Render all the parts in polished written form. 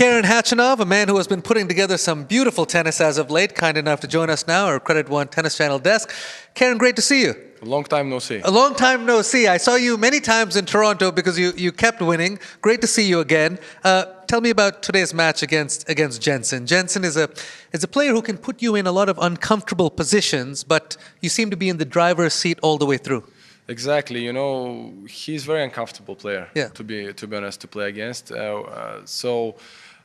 Karen Khachanov, a man who has been putting together some beautiful tennis as of late, kind enough to join us now, our Credit One Tennis Channel desk. Karen, great to see you. A long time no see. A long time no see. I saw you many times in Toronto because you kept winning. Great to see you again. Tell me about today's match against Jensen. Jensen is a player who can put you in a lot of uncomfortable positions, but you seem to be in the driver's seat all the way through. Exactly. You know, he's a very uncomfortable player. Yeah. To be honest, to play against. So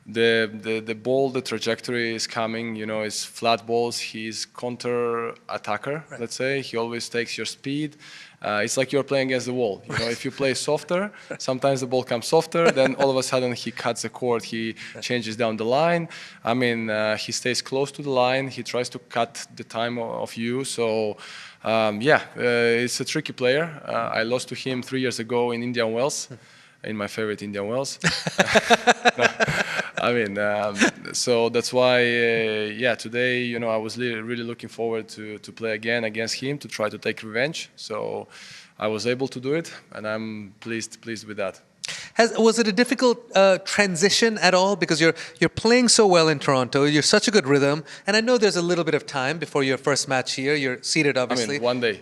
the ball, the trajectory is coming. You know, it's flat balls. He's counter attacker. Right. Let's say he always takes your speed. It's like you're playing against the wall. You know, if you play softer, sometimes the ball comes softer. Then all of a sudden he cuts the court. He changes down the line. I mean, he stays close to the line. He tries to cut the time of you. So. It's a tricky player. I lost to him 3 years ago in Indian Wells, in my favorite Indian Wells. So that's why, today, you know, I was really looking forward to play again against him, to try to take revenge. So I was able to do it, and I'm pleased with that. Was it a difficult transition at all? Because you're playing so well in Toronto, you're such a good rhythm, and I know there's a little bit of time before your first match here. You're seated, obviously. I mean, one day,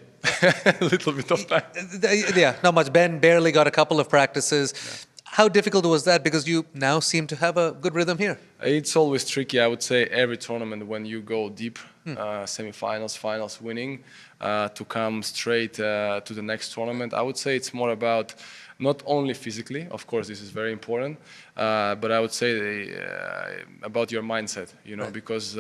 a little bit of time. Yeah, not much. Ben barely got a couple of practices. Yeah. How difficult was that? Because you now seem to have a good rhythm here. It's always tricky. I would say every tournament when you go deep, semifinals, finals, winning, to come straight to the next tournament. I would say it's more about not only physically, of course, this is very important, but I would say about your mindset, you know, right. Because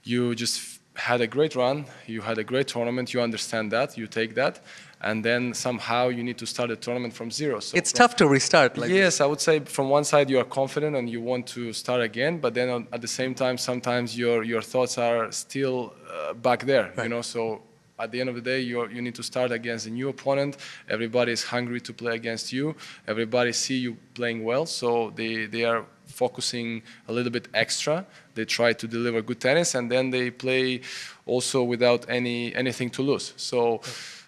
you just had a great run, you had a great tournament, you understand that, you take that, and then somehow you need to start a tournament from zero. So it's tough to restart. Yes, I would say from one side you are confident and you want to start again, but then at the same time, sometimes your thoughts are still back there, right. You know, so at the end of the day, you need to start against a new opponent. Everybody is hungry to play against you. Everybody see you playing well, so they are focusing a little bit extra. They try to deliver good tennis, and then they play also without anything to lose. So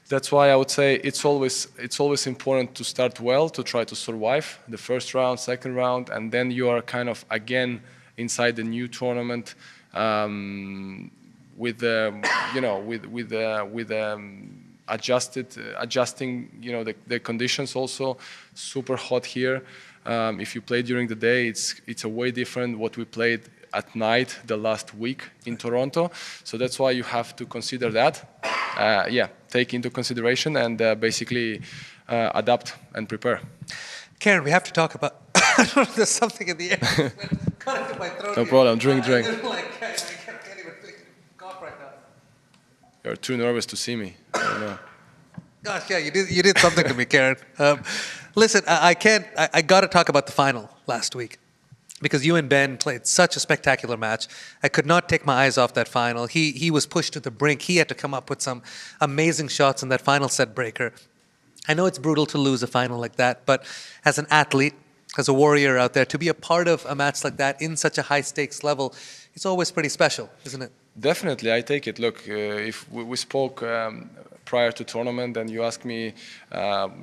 that's why I would say it's always important to start well, to try to survive the first round, second round, and then you are kind of again inside the new tournament. Adjusting, you know, the conditions also super hot here. If you play during the day, it's a way different what we played at night the last week in Toronto. So that's why you have to consider that. Take into consideration and basically adapt and prepare. Karen, we have to talk about. I don't know if there's something in the air. Cut into my throat. No problem. Drink. You're too nervous to see me. I don't know. Gosh, yeah, you did something to me, Karen. Listen, I got to talk about the final last week because you and Ben played such a spectacular match. I could not take my eyes off that final. He was pushed to the brink. He had to come up with some amazing shots in that final set breaker. I know it's brutal to lose a final like that, but as an athlete, as a warrior out there, to be a part of a match like that in such a high stakes level, it's always pretty special, isn't it? Definitely, I take it. Look, if we spoke prior to tournament, and you asked me,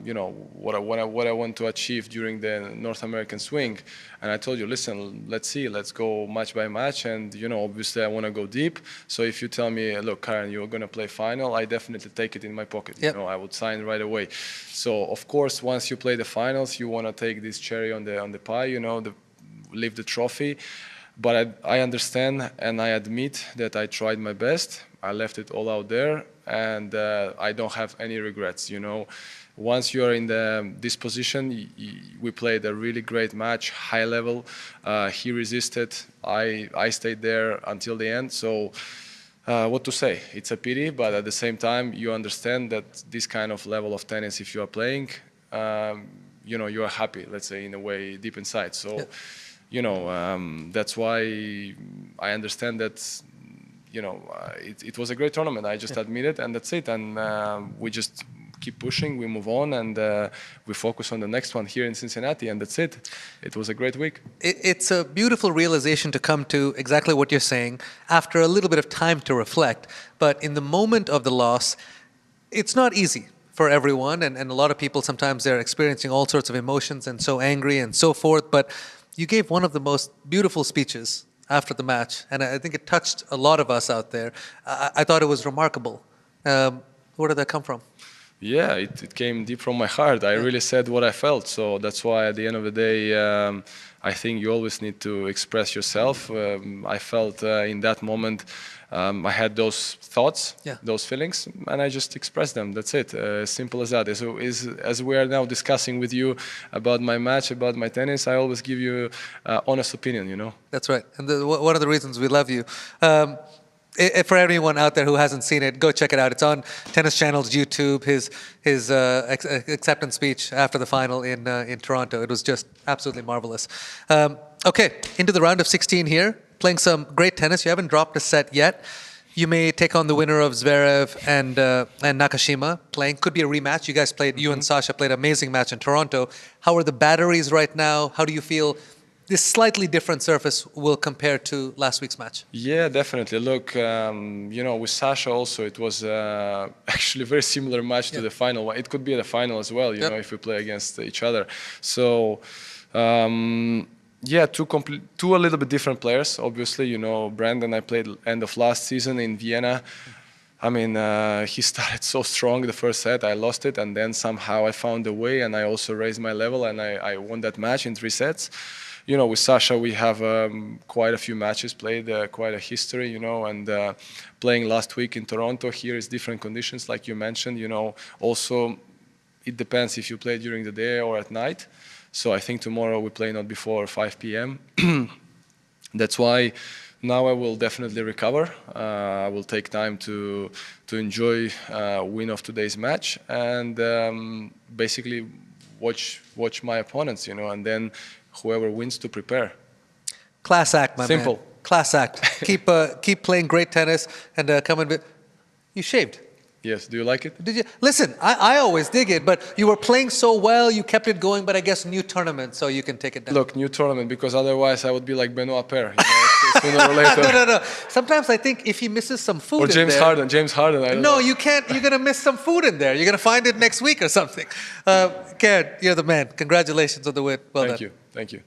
you know, what I want to achieve during the North American swing, and I told you, listen, let's see, let's go match by match, and you know, obviously, I want to go deep. So if you tell me, look, Karen, you're going to play final, I definitely take it in my pocket. Yep. You know, I would sign right away. So of course, once you play the finals, you want to take this cherry on the pie, you know, leave the trophy. But I understand and I admit that I tried my best. I left it all out there, and I don't have any regrets. You know, once you are in this position, we played a really great match, high level. He resisted. I stayed there until the end. So what to say? It's a pity, but at the same time, you understand that this kind of level of tennis, if you are playing, you know, you are happy. Let's say in a way, deep inside. So. Yeah. You know, that's why I understand that, you know, it was a great tournament. I just admit it, and that's it. And we just keep pushing, we move on, and we focus on the next one here in Cincinnati, and that's it. It was a great week. It's a beautiful realization to come to exactly what you're saying after a little bit of time to reflect. But in the moment of the loss, it's not easy for everyone, and a lot of people, sometimes they're experiencing all sorts of emotions and so angry and so forth. But you gave one of the most beautiful speeches after the match, and I think it touched a lot of us out there. I thought it was remarkable. Where did that come from? Yeah, it came deep from my heart. I really said what I felt. So that's why at the end of the day, I think you always need to express yourself. I felt in that moment, I had those thoughts, those feelings, and I just expressed them. That's it. Simple as that. As we are now discussing with you about my match, about my tennis, I always give you honest opinion, you know? That's right. And one of the reasons we love you. For everyone out there who hasn't seen it, go check it out. It's on Tennis Channel's YouTube. His acceptance speech after the final in Toronto. It was just absolutely marvelous. Okay, into the round of 16 here. Playing some great tennis. You haven't dropped a set yet. You may take on the winner of Zverev and Nakashima. Playing could be a rematch. You guys played. You and Sasha played an amazing match in Toronto. How are the batteries right now? How do you feel this slightly different surface will compare to last week's match? Yeah, definitely. Look, you know, with Sasha also, it was actually a very similar match to the final. It could be the final as well, you know, if we play against each other. So, yeah, two a little bit different players. Obviously, you know, Brandon, I played end of last season in Vienna. I mean, he started so strong the first set, I lost it, and then somehow I found a way, and I also raised my level, and I won that match in 3 sets. You know, with Sasha, we have quite a few matches played, quite a history, you know, and playing last week in Toronto, here is different conditions, like you mentioned, you know. Also, it depends if you play during the day or at night. So I think tomorrow we play not before 5 p.m. That's why now I will definitely recover. I will take time to enjoy win of today's match and basically watch my opponents, you know, and then whoever wins to prepare. Class act, my man. Simple. Class act. Keep playing great tennis and come and you shaved. Yes. Do you like it? Did you listen? I always dig it, but you were playing so well, you kept it going. But I guess new tournament, so you can take it down. Look, new tournament, because otherwise I would be like Benoit Paire. You know, sooner or later. No. Sometimes I think if he misses some food, or James Harden. James Harden. I don't know. You can't. You're gonna miss some food in there. You're gonna find it next week or something. Karen, you're the man. Congratulations on the win. Well done. Thank you.